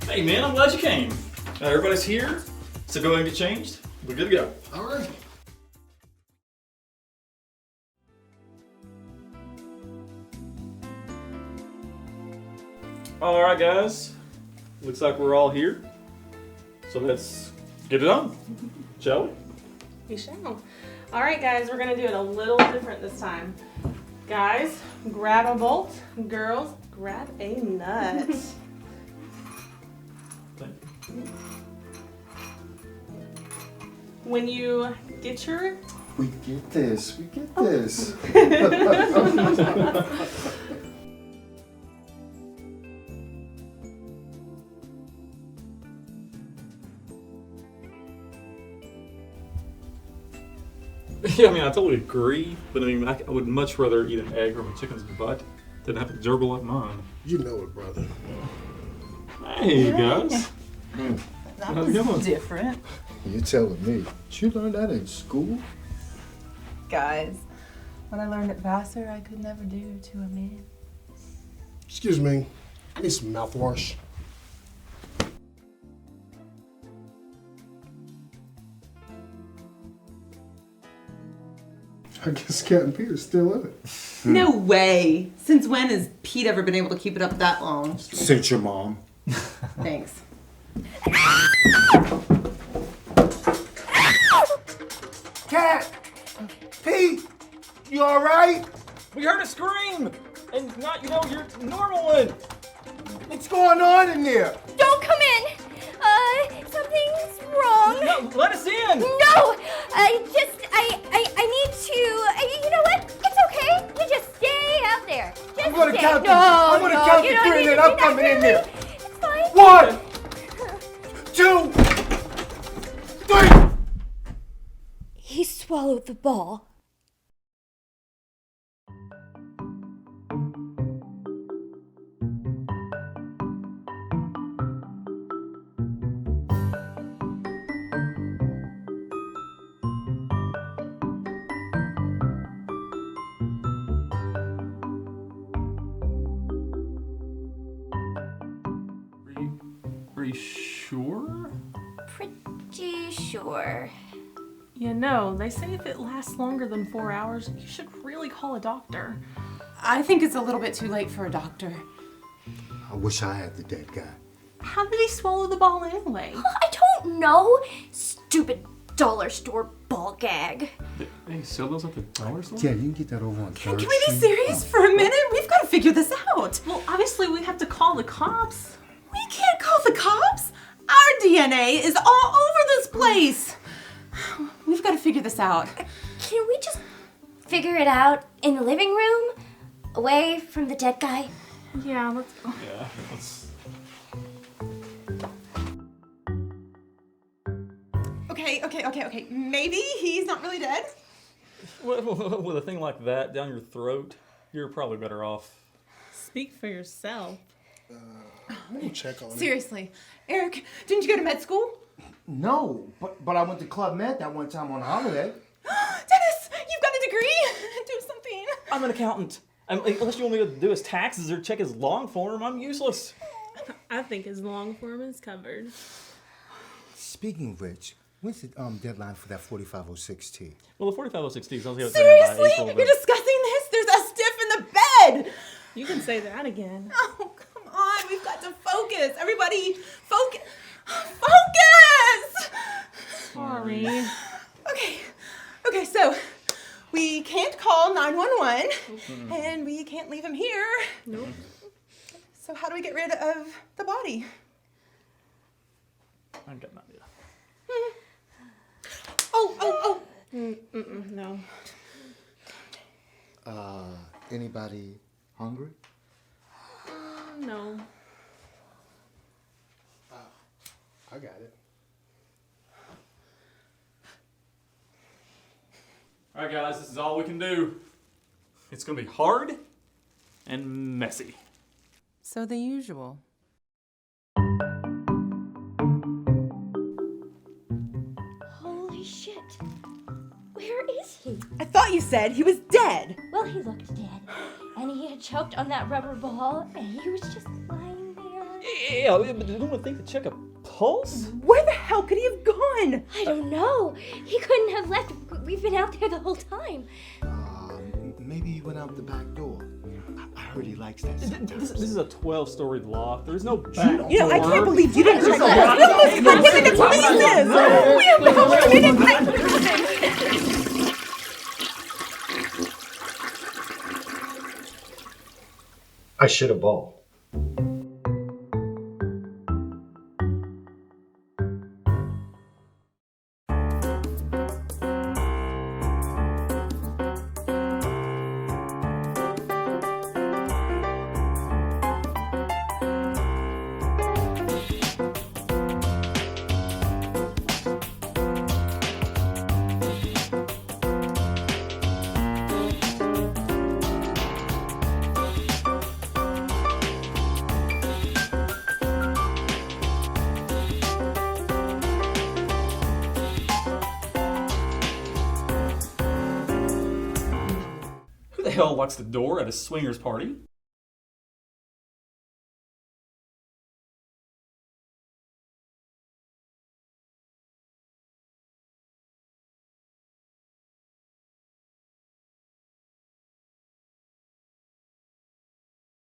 Hey man, I'm glad you came. Everybody's here, so go ahead and get changed. We're good to go. All right. All right, guys. Looks like we're all here. So let's get it on, shall we? We shall. All right, guys, we're gonna do it a little different this time. Guys, grab a bolt. Girls, grab a nut. When you get your... We get this. We get this. Yeah, I mean, I totally agree, but I mean, I would much rather eat an egg from a chicken's butt than have to gerbil up mine. You know it, brother. Hey, guys. That was different. You telling me? Did you learn that in school? Guys, what I learned at Vassar, I could never do to a man. Excuse me. I need some mouthwash. I guess Captain Peter's still in it. No way. Since when has Pete ever been able to keep it up that long? Since your mom. Thanks. Cat! Pete! You alright? We heard a scream! And not, your normal one! What's going on in there? Don't come in! Something's wrong. No, let us in! No! I need to... you know what? It's okay. You just stay out there. Just I'm gonna stay. count to- No, I'm gonna count to you don't three need and to I'm do that coming in to there. me. It's fine. 1, 2, 3. He swallowed the ball. Are you sure? Pretty sure. You know, they say if it lasts longer than 4 hours, you should really call a doctor. I think it's a little bit too late for a doctor. I wish I had the dead guy. How did he swallow the ball anyway? I don't know. Stupid dollar store ball gag. They sell those at the dollar store? Yeah, you can get that over on 3rd Can we be Street. serious for a minute? We've got to figure this out. Well, obviously we have to call the cops. We can't call the cops. Our DNA is all over this place. We've got to figure this out. Can we just figure it out in the living room? Away from the dead guy? Yeah, let's go. Yeah, let's... Okay. Maybe he's not really dead. With a thing like that down your throat, you're probably better off. Speak for yourself. I'm gonna check on it. Seriously. Eric, didn't you go to med school? No, but I went to Club Med that one time on a holiday. Dennis, you've got a degree. Do something. I'm an accountant. Unless you want me to do his taxes or check his long form, I'm useless. I think his long form is covered. Speaking of which, when's the deadline for that 4506T? Well, the 4506T is only Seriously? by April, You're discussing this? There's a stiff in the bed. You can say that again. Oh, come on. We've got to focus. Everybody, focus. Focus! Sorry. Okay, so we can't call 911 and we can't leave him here. Nope. So how do we get rid of the body? I've got an idea. Oh. No. Anybody hungry? No. I got it. All right, guys, this is all we can do. It's going to be hard and messy. So the usual. Holy shit. Where is he? I thought you said he was dead. Well, he looked dead. And he had choked on that rubber ball, and he was just lying there. Yeah, but you don't think to check a pulse? Where the hell could he have gone? I don't know. He couldn't have left. We've been out there the whole time. Maybe he went out the back door. I heard he likes that This sometimes. is a 12-story loft. There's no back door. You know, I can't believe you didn't check that. We almost cut him into pieces. We almost didn't. I shit a ball. Who the hell locks the door at a swingers party?